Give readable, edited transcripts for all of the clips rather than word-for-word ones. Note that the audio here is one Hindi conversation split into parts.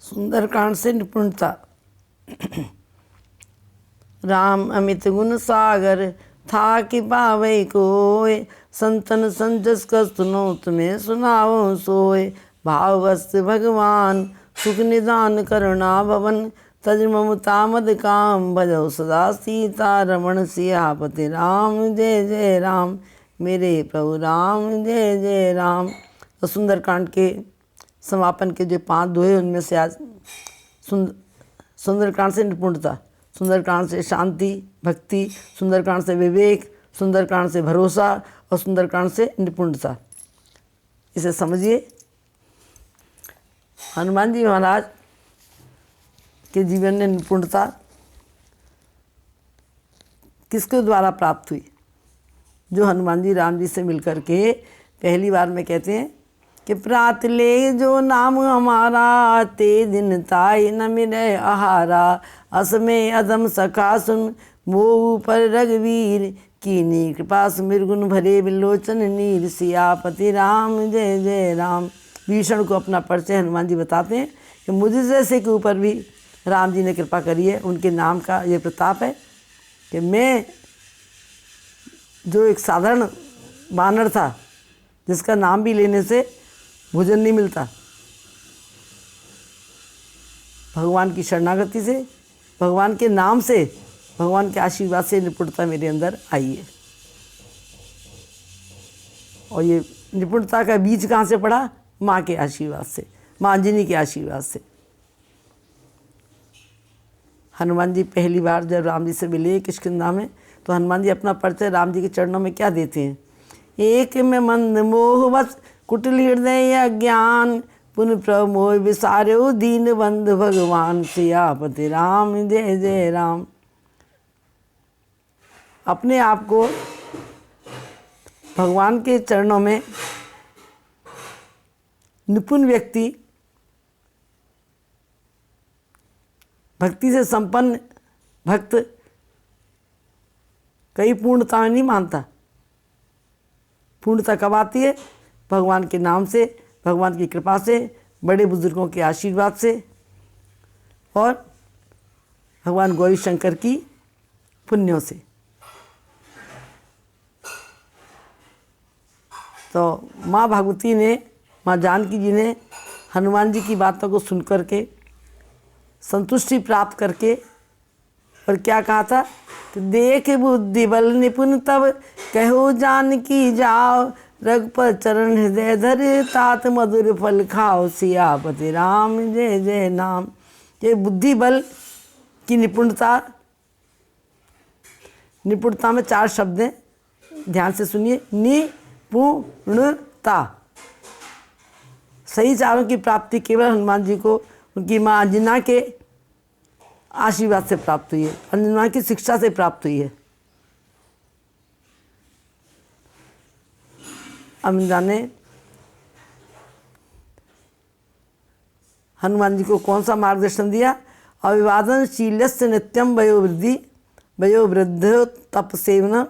सुंदरकांड से निपुणता। राम अमित गुण सागर था कि पावै कोय, संतन संजस कस सुनो तुम्हें सुनाओ सोय। भाववस्त भगवान सुख निदान करुणा भवन, तज ममता मद काम भजौ सदा सीता रमण। सियापति राम जय जय राम, मेरे प्रभु राम जय जय राम। तो सुंदरकांड के समापन के जो 5 दोहे उनमें से आज सुंदरकांड से निपुणता, सुंदरकांड से शांति भक्ति, सुंदरकांड से विवेक, सुंदरकांड से भरोसा और सुंदरकांड से निपुणता। इसे समझिए। हनुमान जी महाराज के जीवन में निपुणता किसके द्वारा प्राप्त हुई? जो हनुमान जी राम जी से मिलकर के पहली बार में कहते हैं कि प्रात ले जो नाम हमारा, ते दिन ताई न मिले आहारा। असमय अदम सखा सुन मोह पर रघुवीर, कीनी कृपा सुमिरगुण भरे विलोचन नीर। सियापति राम जय जय राम। भीषण को अपना परिचय हनुमान जी बताते हैं कि मुझ जैसे के ऊपर भी राम जी ने कृपा करी है। उनके नाम का ये प्रताप है कि मैं जो एक साधारण बानर था, जिसका नाम भी लेने से भोजन नहीं मिलता, भगवान की शरणागति से, भगवान के नाम से, भगवान के आशीर्वाद से निपुणता मेरे अंदर आई है। और ये निपुणता का बीज कहाँ से पड़ा? माँ के आशीर्वाद से, माँ अंजनी के आशीर्वाद से। हनुमान जी पहली बार जब राम जी से मिले किष्किंधा में, तो हनुमान जी अपना परिचय राम जी के चरणों में क्या देते हैं? एक में मंद मोहवश कुटिल हृदय अज्ञान, पुन प्रभु मोह विसार्यो दीन बंधु भगवान। सियापति राम जय जय राम। अपने आप को भगवान के चरणों में निपुण व्यक्ति, भक्ति से संपन्न भक्त कई पूर्णता में नहीं मानता। पूर्णता कब आती है? भगवान के नाम से, भगवान की कृपा से, बड़े बुजुर्गों के आशीर्वाद से और भगवान गौरी शंकर की पुण्यों से। तो माँ भगवती ने, माँ जानकी जी ने हनुमान जी की बातों को सुनकर के संतुष्टि प्राप्त करके और क्या कहा था कि देख बुद्धि बल निपुण तब कहो जानकी जाओ, रघुपति चरण हृदय धर तात मधुर फल खाओ। सियापति राम जय जय नाम। ये बुद्धि बल की निपुणता, निपुणता में 4 शब्द हैं, ध्यान से सुनिए। निपुणता, सही चारों की प्राप्ति केवल हनुमान जी को उनकी माँ अंजना के आशीर्वाद से प्राप्त हुई है, अंजना की शिक्षा से प्राप्त हुई है। अब जाने हनुमान जी को कौन सा मार्गदर्शन दिया? अभिवादनशीलस्य नित्यम वयोवृद्धि वयोवृद्धो तपसेवन,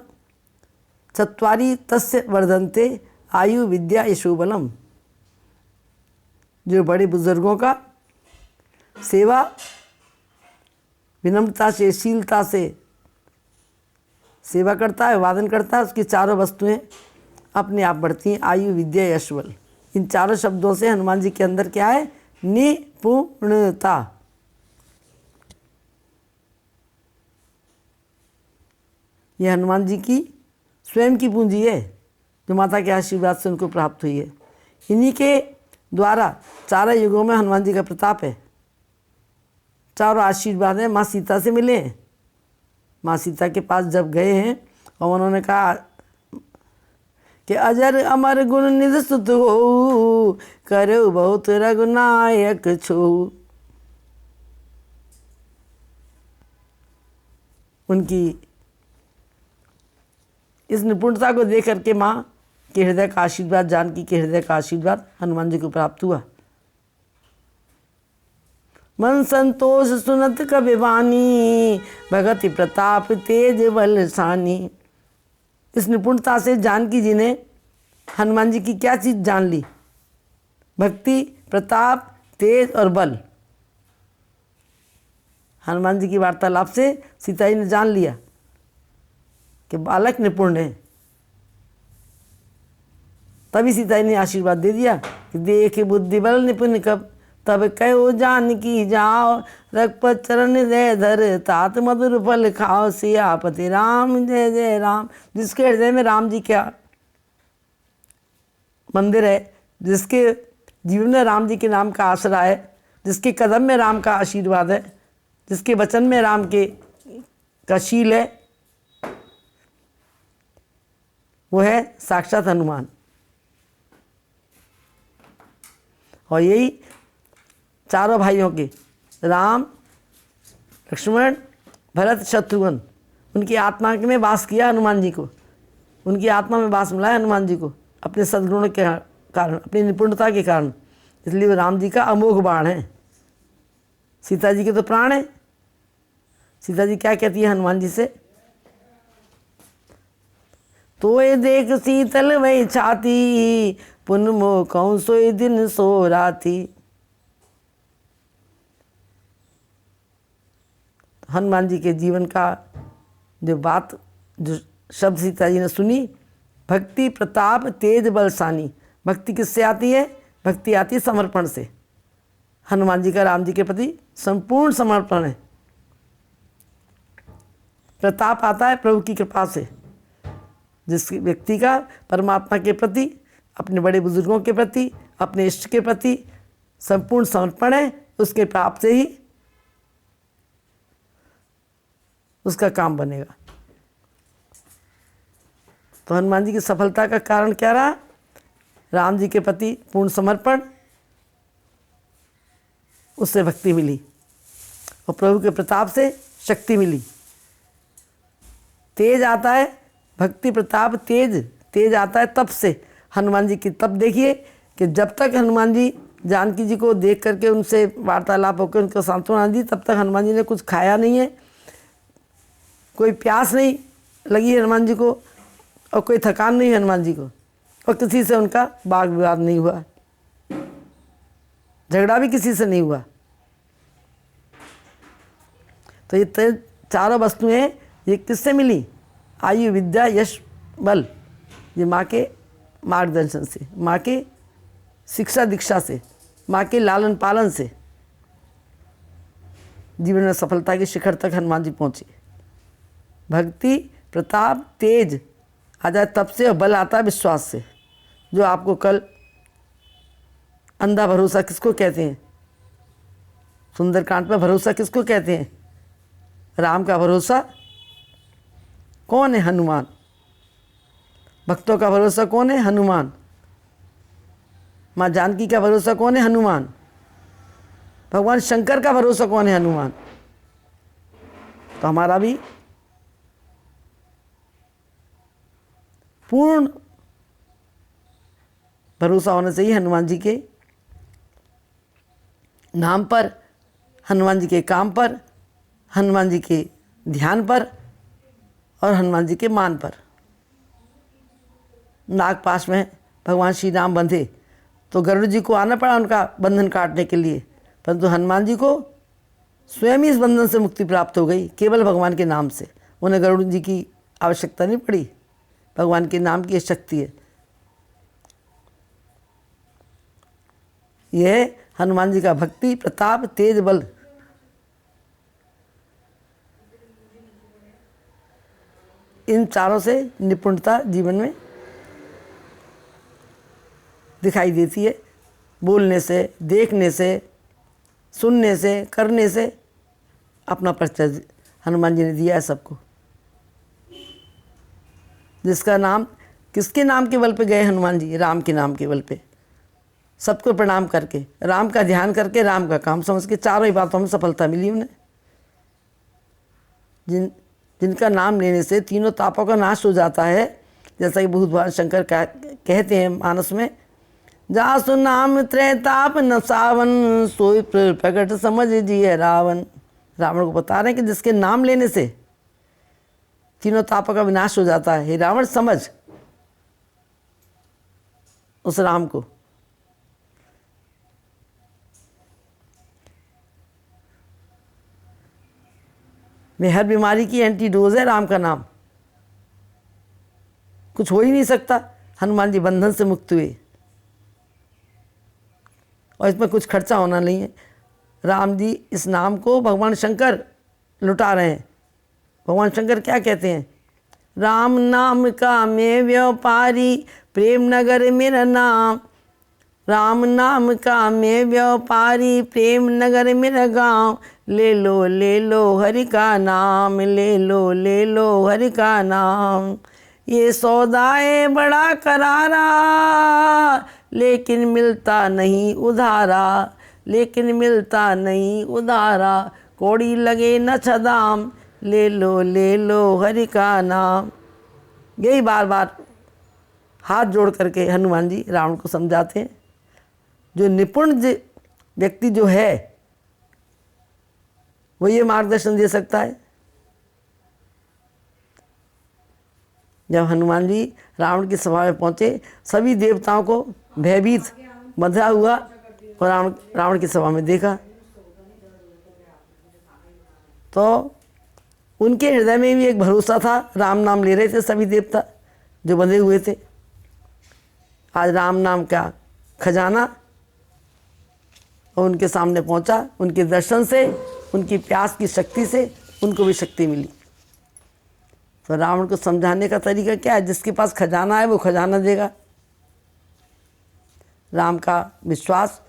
चत्वारि तस्य वर्धन्ते आयु विद्या यशोबलम। जो बड़े बुजुर्गों का सेवा विनम्रता से, शीलता से सेवा करता है, वादन करता है, उसकी चारों वस्तुएं अपने आप बढ़ती हैं। आयु विद्या यश बल, इन चारों शब्दों से हनुमान जी के अंदर क्या है? निपुणता। यह हनुमान जी की स्वयं की पूंजी है, जो माता के आशीर्वाद से उनको प्राप्त हुई है। इन्हीं के द्वारा चारों युगों में हनुमान जी का प्रताप है। चारों आशीर्वाद है। माँ सीता से मिले हैं, माँ सीता के पास जब गए हैं और उन्होंने कहा कि अजर अमर गुण निधि सुत हो, करो बहुत रघुनायक छो। उनकी इस निपुणता को देख करके माँ के हृदय का आशीर्वाद, जानकी के हृदय का आशीर्वाद हनुमान जी को प्राप्त हुआ। मन संतोष सुनत कबि वानी, भगति प्रताप तेज बल सानी। इस निपुणता से जानकी जी ने हनुमान जी की क्या चीज़ जान ली? भक्ति, प्रताप, तेज और बल। हनुमान जी की वार्तालाप से सीता जी ने जान लिया कि बालक निपुण है। तभी सीता जी ने आशीर्वाद दे दिया कि देख बुद्धि बल निपुण कब, तब कहो जान की जाओ, रघुपत चरण दे धर, तात मधुर फल खाओ, सियापति राम जय जय राम। जिसके हृदय में राम जी का मंदिर है, जिसके जीवन में राम जी के नाम का आसरा है, जिसके कदम में राम का आशीर्वाद है, जिसके वचन में राम के का शील है, वो है साक्षात हनुमान। और यही चारों भाइयों के राम, लक्ष्मण, भरत, शत्रुघ्न, उनकी आत्मा में वास किया हनुमान जी को, उनकी आत्मा में वास मिला हनुमान जी को अपने सद्गुणों के कारण, अपनी निपुणता के कारण। इसलिए वो राम जी का अमोघ बाण है। सीता जी के तो प्राण है। सीता जी क्या कहती है हनुमान जी से? तो ये देख शीतल वही छाती, पुन मोह कहूँ सोई दिन सो राती। हनुमान जी के जीवन का जो बात, जो शब्द सीता जी ने सुनी, भक्ति प्रताप तेज बलसानी। भक्ति किससे आती है? भक्ति आती है समर्पण से। हनुमान जी का राम जी के प्रति संपूर्ण समर्पण है। प्रताप आता है प्रभु की कृपा से। जिस व्यक्ति का परमात्मा के प्रति, अपने बड़े बुजुर्गों के प्रति, अपने इष्ट के प्रति संपूर्ण समर्पण है, उसके प्राप्त से ही उसका काम बनेगा। तो हनुमान जी की सफलता का कारण क्या रहा? राम जी के प्रति पूर्ण समर्पण, उससे भक्ति मिली और प्रभु के प्रताप से शक्ति मिली। तेज आता है, भक्ति प्रताप तेज आता है तप से। हनुमान जी की तप देखिए कि जब तक हनुमान जी जानकी जी को देख करके उनसे वार्तालाप होकर उनको सांत्वना दी, तब तक हनुमान जी ने कुछ खाया नहीं है, कोई प्यास नहीं लगी हनुमान जी को और कोई थकान नहीं हनुमान जी को, और किसी से उनका वाद विवाद नहीं हुआ, झगड़ा भी किसी से नहीं हुआ। तो ये चारों वस्तुएं ये किससे मिली? आयु, विद्या, यश, बल। ये माँ के मार्गदर्शन से, माँ के शिक्षा दीक्षा से, माँ के लालन पालन से जीवन में सफलता के शिखर तक हनुमान जी पहुँचे। भक्ति प्रताप तेज आ जाए तब से, और बल आता है विश्वास से। जो आपको कल अंधा भरोसा किसको कहते हैं? सुंदरकांड पर भरोसा किसको कहते हैं? राम का भरोसा कौन है? हनुमान। भक्तों का भरोसा कौन है? हनुमान। माँ जानकी का भरोसा कौन है? हनुमान। भगवान शंकर का भरोसा कौन है? हनुमान। तो हमारा भी पूर्ण भरोसा होना चाहिए हनुमान जी के नाम पर, हनुमान जी के काम पर, हनुमान जी के ध्यान पर और हनुमान जी के मान पर। नागपाश में भगवान श्री राम बंधे तो गरुड़ जी को आना पड़ा उनका बंधन काटने के लिए, परंतु हनुमान जी को स्वयं ही इस बंधन से मुक्ति प्राप्त हो गई केवल भगवान के नाम से। उन्हें गरुड़ जी की आवश्यकता नहीं पड़ी, भगवान के नाम की शक्ति है। यह हनुमान जी का भक्ति प्रताप तेज बल। इन चारों से निपुणता जीवन में दिखाई देती है। बोलने से, देखने से, सुनने से, करने से अपना परिचय हनुमान जी ने दिया है सबको। जिसका नाम, किसके नाम के बल पे गए हनुमान जी? राम के नाम के बल पे। सबको प्रणाम करके, राम का ध्यान करके, राम का काम समझ के चारों ही बातों में सफलता मिली उन्हें। जिनका नाम लेने से तीनों तापों का नाश हो जाता है, जैसा कि बहुत भगवान शंकर कहते हैं मानस में, जासु नाम त्रैताप नसावन, सोई प्रकट समझ जिय रावण। रावण को बता रहे हैं कि जिसके नाम लेने से तीनों तापों का विनाश हो जाता है, हे रावण समझ उस राम को। वे हर बीमारी की एंटीडोज है राम का नाम। कुछ हो ही नहीं सकता। हनुमान जी बंधन से मुक्त हुए और इसमें कुछ खर्चा होना नहीं है। राम जी इस नाम को भगवान शंकर लुटा रहे हैं। भगवान शंकर क्या कहते हैं? राम नाम का मैं व्यापारी, प्रेम नगर मेरा नाम। राम नाम का मैं व्यापारी, प्रेम नगर मेरा गाँव। ले लो हरि का नाम, ले लो हरि का नाम। ये सौदा है बड़ा करारा, लेकिन मिलता नहीं उधारा, लेकिन मिलता नहीं उधारा। कौड़ी लगे न छदाम, ले लो हरि का नाम। यही बार बार हाथ जोड़ करके हनुमान जी रावण को समझाते हैं। जो निपुण व्यक्ति जो है वो ये मार्गदर्शन दे सकता है। जब हनुमान जी रावण की सभा में पहुंचे, सभी देवताओं को भयभीत बंधा हुआ और रावण की सभा में देखा तो उनके हृदय में भी एक भरोसा था। राम नाम ले रहे थे सभी देवता जो बंधे हुए थे। आज राम नाम का खजाना और उनके सामने पहुंचा। उनके दर्शन से, उनकी प्यास की शक्ति से उनको भी शक्ति मिली। तो रावण को समझाने का तरीका क्या है? जिसके पास खजाना है वो खजाना देगा। राम का विश्वास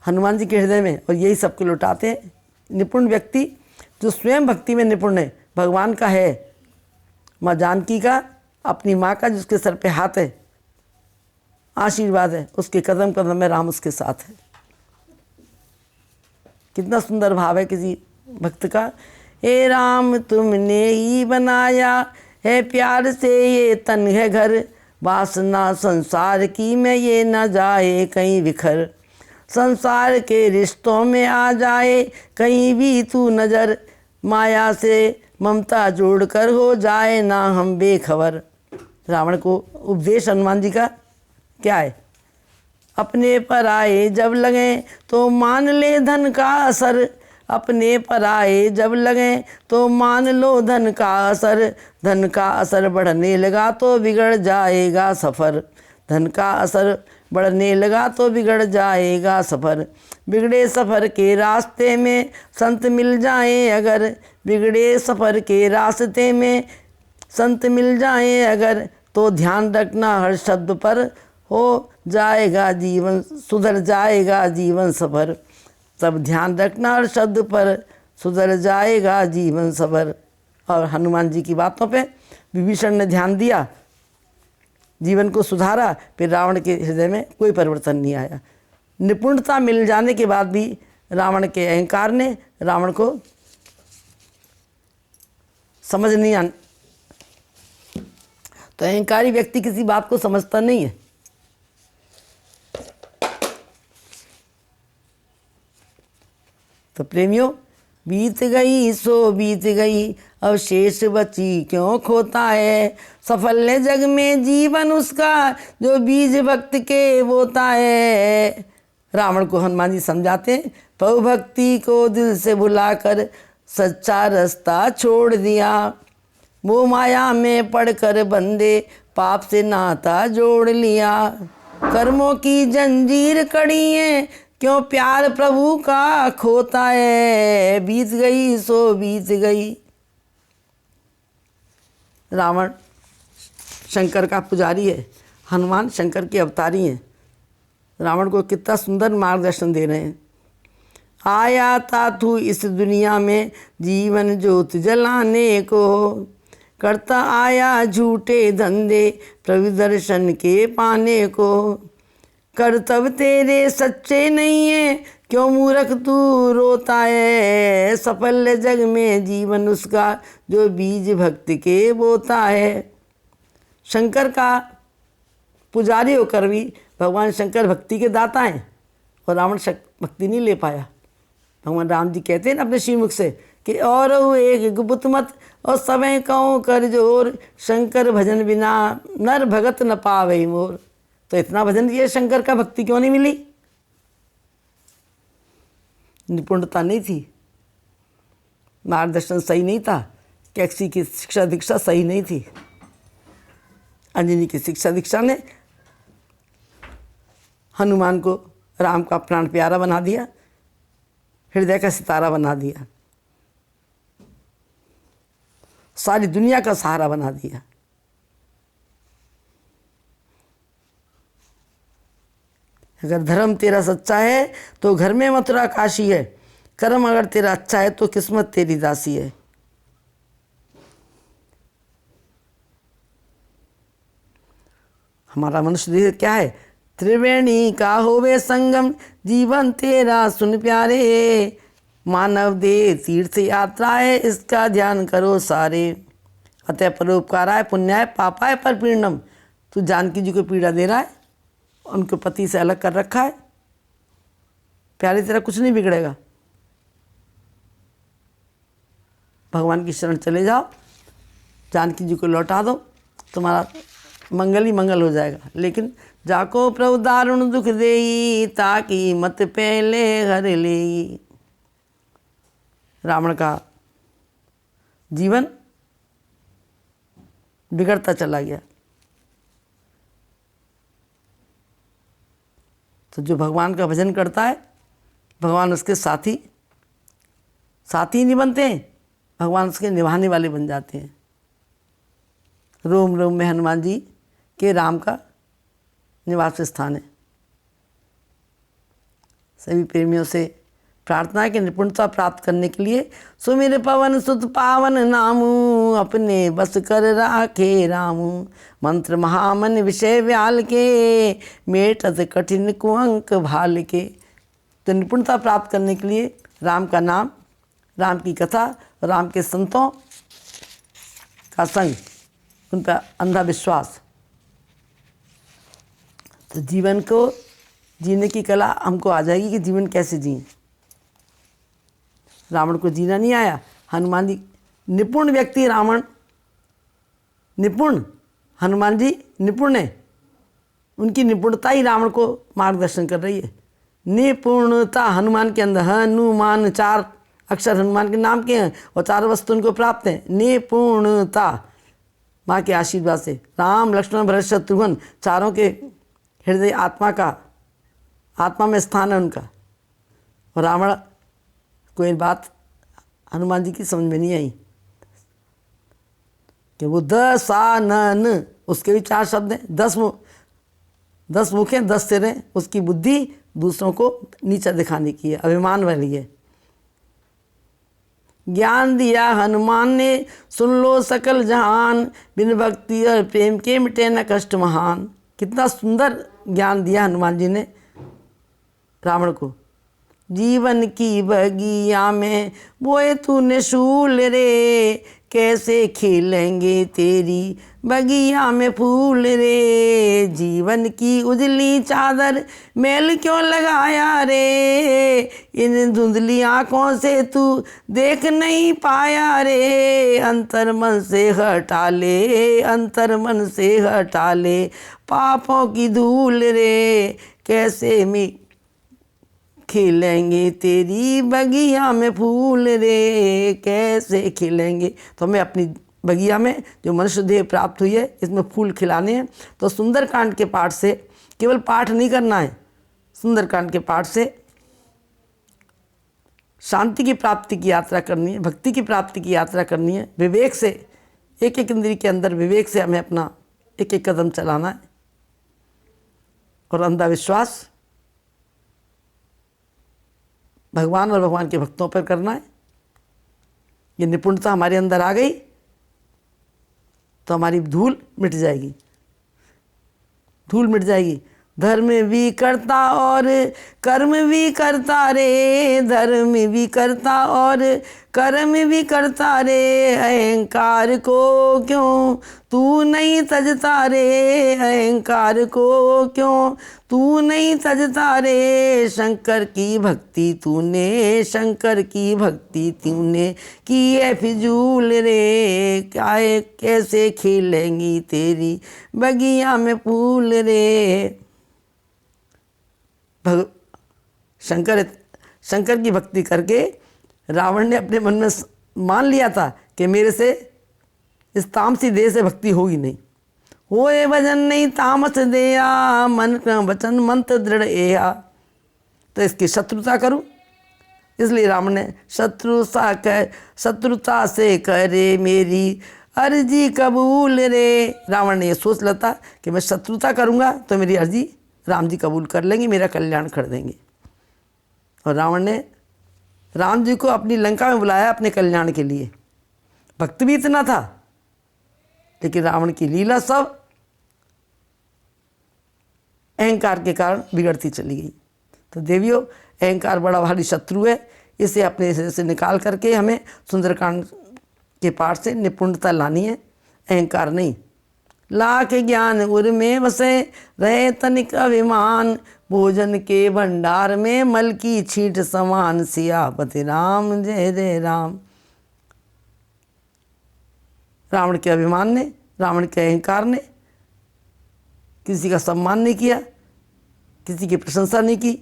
हनुमान जी के हृदय में, और यही सबको लुटाते हैं। निपुण व्यक्ति जो स्वयं भक्ति में निपुण है, भगवान का है, माँ जानकी का, अपनी माँ का जिसके सर पे हाथ है, आशीर्वाद है, उसके कदम कदम में राम उसके साथ है। कितना सुंदर भाव है किसी भक्त का। हे राम तुमने ही बनाया है प्यार से ये तन है घर, वासना संसार की में ये न जाए कहीं बिखर। संसार के रिश्तों में आ जाए कहीं भी तू नज़र, माया से ममता जोड़कर हो जाए ना हम बेखबर। रावण को उपदेश हनुमान जी का क्या है? अपने पर आए जब लगे तो मान ले धन का असर, अपने पर आए जब लगे तो मान लो धन का असर। धन का असर बढ़ने लगा तो बिगड़ जाएगा सफ़र, धन का असर बढ़ने लगा तो बिगड़ जाएगा सफ़र। बिगड़े सफ़र के रास्ते में संत मिल जाएं अगर, बिगड़े सफ़र के रास्ते में संत मिल जाएं अगर, तो ध्यान रखना हर शब्द पर, हो जाएगा जीवन, सुधर जाएगा जीवन सफर। तब ध्यान रखना हर शब्द पर, सुधर जाएगा जीवन सफर। और हनुमान जी की बातों पे विभीषण ने ध्यान दिया, जीवन को सुधारा। फिर रावण के हृदय में कोई परिवर्तन नहीं आया। निपुणता मिल जाने के बाद भी रावण के अहंकार ने रावण को समझ नहीं आन। तो अहंकारी व्यक्ति किसी बात को समझता नहीं है। तो प्रेमियों, बीत गई सो बीत गई, अब शेष बची क्यों खोता है। सफल है जग में जीवन उसका, जो बीज भक्त के बोता है। रावण को हनुमान जी समझाते हैं, प्रभु भक्ति को दिल से भुलाकर सच्चा रास्ता छोड़ दिया। मोह माया में पड़कर बंदे पाप से नाता जोड़ लिया। कर्मों की जंजीर कड़ी है, क्यों प्यार प्रभु का खोता है। बीत गई सो बीत गई। रावण शंकर का पुजारी है, हनुमान शंकर के अवतारी हैं। रावण को कितना सुंदर मार्गदर्शन दे रहे हैं। आया था तू इस दुनिया में जीवन ज्योत जलाने को, करता आया झूठे धंधे प्रभु दर्शन के पाने को। कर्तव्य तेरे सच्चे नहीं है, क्यों मूर्ख तू रोता है। सफल जग में जीवन उसका, जो बीज भक्ति के बोता है। शंकर का पुजारी होकर भी भगवान शंकर भक्ति के दाता हैं, और रावण भक्ति नहीं ले पाया। भगवान राम जी कहते हैं ना अपने श्रीमुख से कि और एक गुप्त मत और समय कहो कर जोर, शंकर भजन बिना नर भगत न पावे मोर। तो इतना भजन किया, शंकर का भक्ति क्यों नहीं मिली? निपुणता नहीं थी। मार्गदर्शन सही नहीं था, कैसी की शिक्षा दीक्षा सही नहीं थी। अंजनी की शिक्षा दीक्षा ने हनुमान को राम का प्राण प्यारा बना दिया, हृदय का सितारा बना दिया, सारी दुनिया का सहारा बना दिया। अगर धर्म तेरा सच्चा है तो घर में मथुरा काशी है, कर्म अगर तेरा अच्छा है तो किस्मत तेरी दासी है। हमारा मनुष्य देह क्या है? त्रिवेणी का होवे संगम, जीवन तेरा सुन प्यारे। मानव देह तीर्थ यात्रा है, इसका ध्यान करो सारे। अतः परोपकाराय पुण्याय पापाय परपीड़नम। तू जानकी जी को पीड़ा दे रहा है, उनको पति से अलग कर रखा है। प्यारे तेरा कुछ नहीं बिगड़ेगा, भगवान की शरण चले जाओ, जानकी जी को लौटा दो, तुम्हारा मंगल ही मंगल हो जाएगा। लेकिन जाको प्रभु दारुण दुख देई, ताकि मत पहले हर लेई। रावण का जीवन बिगड़ता चला गया। तो जो भगवान का भजन करता है, भगवान उसके साथी नहीं बनते हैं, भगवान उसके निभाने वाले बन जाते हैं। रोम रोम में हनुमान जी के राम का निवास स्थान है। सभी प्रेमियों से प्रार्थना है कि निपुणता प्राप्त करने के लिए सुमिर पवन सुत पावन नामू, अपने बस कर राखे रामू। मंत्र महामन विषय व्याल के, मेटत कठिन कुअंक भाल के। तो निपुणता प्राप्त करने के लिए राम का नाम, राम की कथा, राम के संतों का संग, उन पर अंधा विश्वास, तो जीवन को जीने की कला हमको आ जाएगी कि जीवन कैसे जिए। रावण को जीना नहीं आया, हनुमान जी निपुण व्यक्ति, रावण निपुण, हनुमान जी निपुण है। उनकी निपुणता ही रावण को मार्गदर्शन कर रही है। निपुणता हनुमान के अंदर, हनुमान 4 अक्षर हनुमान के नाम के हैं और 4 वस्तु उनको प्राप्त हैं। निपुणता माँ के आशीर्वाद से, राम लक्ष्मण भरत शत्रुघ्न चारों के हृदय आत्मा में स्थान है उनका। और रावण को एक बात हनुमान जी की समझ में नहीं आई कि वो दसानन, उसके भी 4 शब्द हैं, 10 मुख हैं, 10 सिर हैं। उसकी बुद्धि दूसरों को नीचा दिखाने की है, अभिमान वाली है। ज्ञान दिया हनुमान ने, सुन लो सकल जहान, बिन भक्ति और प्रेम के मिटे न कष्ट महान। कितना सुंदर ज्ञान दिया हनुमान जी ने रावण को। जीवन की बगिया में बोए तूने शूल रे, कैसे खिलेंगे तेरी बगिया में फूल रे। जीवन की उजली चादर मैल क्यों लगाया रे, इन धुंधली आँखों से तू देख नहीं पाया रे। अंतर मन से हटा ले, अंतर मन से हटा ले, पापों की धूल रे, कैसे में खिलेंगे तेरी बगिया में फूल रे, कैसे खिलेंगे। तो हमें अपनी बगिया में जो मनुष्य देह प्राप्त हुई है, इसमें फूल खिलाने हैं। तो सुंदरकांड के पाठ से केवल पाठ नहीं करना है, सुंदरकांड के पाठ से शांति की प्राप्ति की यात्रा करनी है, भक्ति की प्राप्ति की यात्रा करनी है। विवेक से, एक एक इंद्रिय के अंदर विवेक से हमें अपना एक एक कदम चलाना है। और अंधविश्वास भगवान और भगवान के भक्तों पर करना है। ये निपुणता हमारे अंदर आ गई तो हमारी धूल मिट जाएगी, धूल मिट जाएगी। धर्म भी करता और कर्म भी करता रे, धर्म भी करता और कर्म भी करता रे। अहंकार को क्यों तू नहीं तजता रे, अहंकार को क्यों तू नहीं तजता रे। शंकर की भक्ति तूने, शंकर की भक्ति तूने की है फिजूल रे, कैसे खिलेंगी तेरी बगिया में फूल रे। शंकर की भक्ति करके रावण ने अपने मन में मान लिया था कि मेरे से इस तामसी देह से भक्ति होगी नहीं। होए वजन नहीं तामस देया, मन का वचन मंत्र दृढ़ एया। तो इसकी शत्रुता करूं, इसलिए रावण ने शत्रुता से करे मेरी अर्जी कबूल रे। रावण ने ये सोच लेता कि मैं शत्रुता करूंगा तो मेरी अर्जी राम जी कबूल कर लेंगे, मेरा कल्याण कर देंगे। और रावण ने राम जी को अपनी लंका में बुलाया अपने कल्याण के लिए। भक्त भी इतना था, लेकिन रावण की लीला सब अहंकार के कारण बिगड़ती चली गई। तो देवियों, अहंकार बड़ा भारी शत्रु है, इसे अपने से निकाल करके हमें सुंदरकांड के पाठ से निपुणता लानी है, अहंकार नहीं। लाख ज्ञान उर में बसे रहे तनिक अभिमान, भोजन के भंडार में मल की छींट समान, सियापति राम जय जय राम। रावण के अभिमान ने, रावण के अहंकार ने किसी का सम्मान नहीं किया, किसी की प्रशंसा नहीं की।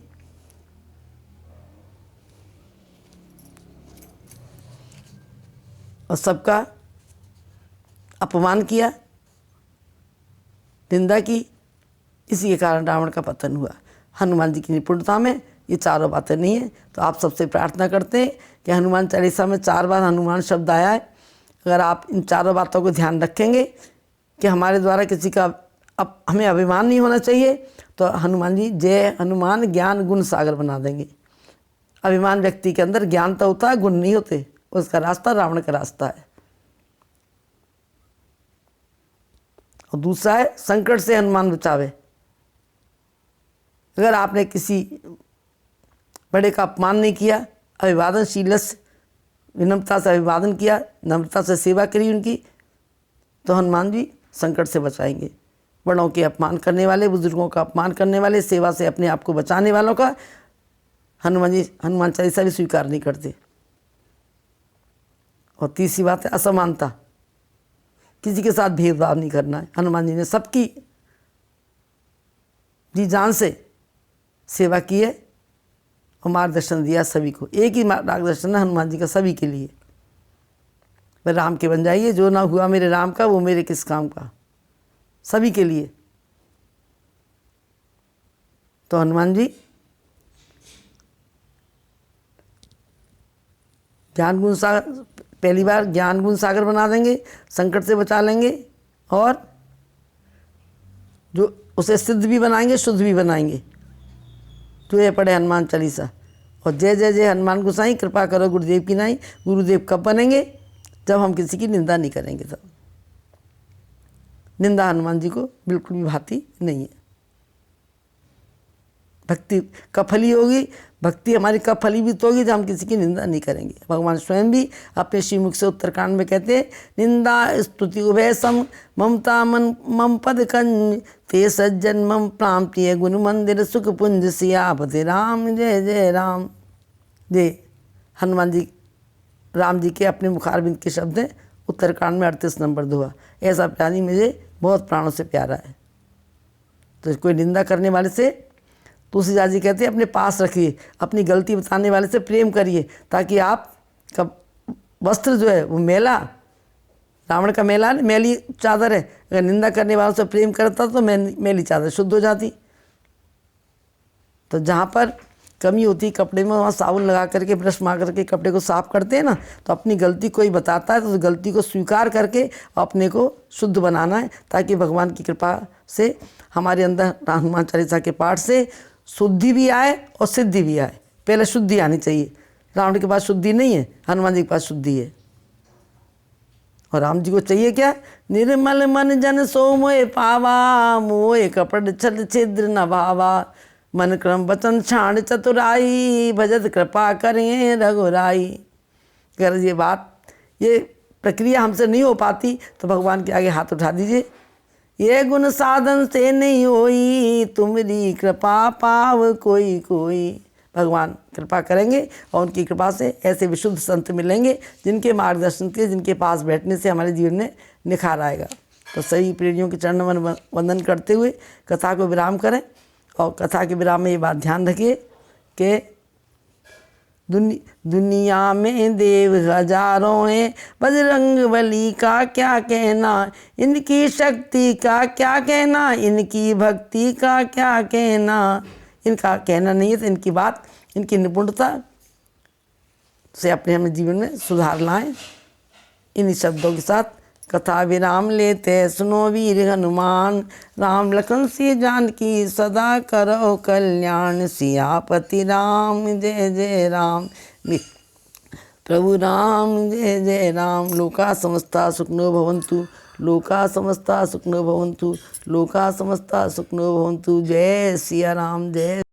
और सबका अपमान किया, निंदा की। इसी के कारण रावण का पतन हुआ। हनुमान जी की निपुणता में ये चारों बातें नहीं है। तो आप सबसे प्रार्थना करते हैं कि हनुमान चालीसा में 4 बार हनुमान शब्द आया है। अगर आप इन चारों बातों को ध्यान रखेंगे कि हमारे द्वारा किसी का हमें अभिमान नहीं होना चाहिए, तो हनुमान जी जय हनुमान ज्ञान गुण सागर बना देंगे। अभिमान व्यक्ति के अंदर ज्ञान तो होता है, गुण नहीं होते। उसका रास्ता रावण का रास्ता है। और दूसरा है संकट से हनुमान बचावे। अगर आपने किसी बड़े का अपमान नहीं किया, अभिवादनशील से विनम्रता से अभिवादन किया, नम्रता से सेवा करी उनकी, तो हनुमान जी संकट से बचाएंगे। बड़ों के अपमान करने वाले, बुजुर्गों का अपमान करने वाले, सेवा से अपने आप को बचाने वालों का हनुमान जी हनुमान चालीसा भी स्वीकार नहीं करते। और तीसरी बात है असमानता, किसी के साथ भेदभाव नहीं करना है। हनुमान जी ने सबकी जी जान से सेवा की है और मार्गदर्शन दिया सभी को। एक ही मार्गदर्शन है हनुमान जी का सभी के लिए। वह राम के बन जाइए, जो ना हुआ मेरे राम का वो मेरे किस काम का, सभी के लिए। तो हनुमान जी ज्ञान गुण सागर, पहली बार ज्ञान गुण सागर बना देंगे, संकट से बचा लेंगे और जो उसे सिद्ध भी बनाएंगे, शुद्ध भी बनाएंगे। तो ये पढ़े हनुमान चालीसा। और जय जय जय हनुमान गोसाई, कृपा करो गुरुदेव की नाई। गुरुदेव कब बनेंगे? जब हम किसी की निंदा नहीं करेंगे। तब निंदा हनुमान जी को बिल्कुल भी भाती नहीं है। भक्ति कब फली होगी? भक्ति हमारी कब फलीभूत होगी? जब हम किसी की निंदा नहीं करेंगे। भगवान स्वयं भी अपने श्रीमुख से उत्तरकांड में कहते हैं, निंदा स्तुति उभय सम, ममता मन मम पद कंज, ते सज्जन मम प्राम प्रिय गुण मंदिर सुख पुंज, सियापति राम जय जय राम। जय हनुमान जी राम जी के अपने मुखारबिंद के शब्द हैं, उत्तरकांड में 38 नंबर दोहा। ऐसा प्यारी मुझे बहुत प्राणों से प्यारा है। तो कोई निंदा करने वाले से तुलसीदास जी कहते हैं अपने पास रखिए, अपनी गलती बताने वाले से प्रेम करिए, ताकि आप का वस्त्र जो है वो मैला, रावण का मैला मैली चादर है, अगर निंदा करने वालों से प्रेम करता तो मैली चादर शुद्ध हो जाती। तो जहाँ पर कमी होती कपड़े में, वहाँ साबुन लगा करके ब्रश मार करके कपड़े को साफ करते हैं ना। तो अपनी गलती कोई बताता है तो उस गलती को स्वीकार करके अपने को शुद्ध बनाना है, ताकि भगवान की कृपा से हमारे अंदर हनुमान चालीसा के पाठ से शुद्धि भी आए और सिद्धि भी आए। पहले शुद्धि आनी चाहिए। रावण के पास शुद्धि नहीं है, हनुमान जी के पास शुद्धि है। और राम जी को चाहिए क्या? निर्मल मन जन सो मोए पावा, मोए कपड़ छल छिद्र न भावा, मन क्रम वचन छाण चतुराई, भजत कृपा करें रघुराई। अगर ये प्रक्रिया हमसे नहीं हो पाती तो भगवान के आगे हाथ उठा दीजिए। ये गुण साधन से नहीं होई, तुम्हारी कृपा पाव कोई कोई। भगवान कृपा करेंगे और उनकी कृपा से ऐसे विशुद्ध संत मिलेंगे जिनके मार्गदर्शन के, जिनके पास बैठने से हमारे जीवन में निखार आएगा। तो सही प्रेरियों के चरण में वंदन करते हुए कथा को विराम करें। और कथा के विराम में ये बात ध्यान रखिए कि दुनिया में देव हजारों हैं, बजरंग बली का क्या कहना, इनकी शक्ति का क्या कहना, इनकी भक्ति का क्या कहना। इनका कहना नहीं है तो इनकी बात, इनकी निपुणता से अपने हम जीवन में सुधार लाएं। इन्हीं शब्दों के साथ कथा विराम लेते सुनो वीर हनुमान, राम लखन सी जानकी सदा करो कल्याण। सियापति राम जय जय राम, प्रभु राम जय जय राम। लोका समस्ता सुखिनो भवन्तु, लोका समस्ता सुखिनो भवन्तु, लोका समस्ता सुखिनो भवन्तु। जय सिया राम, जय।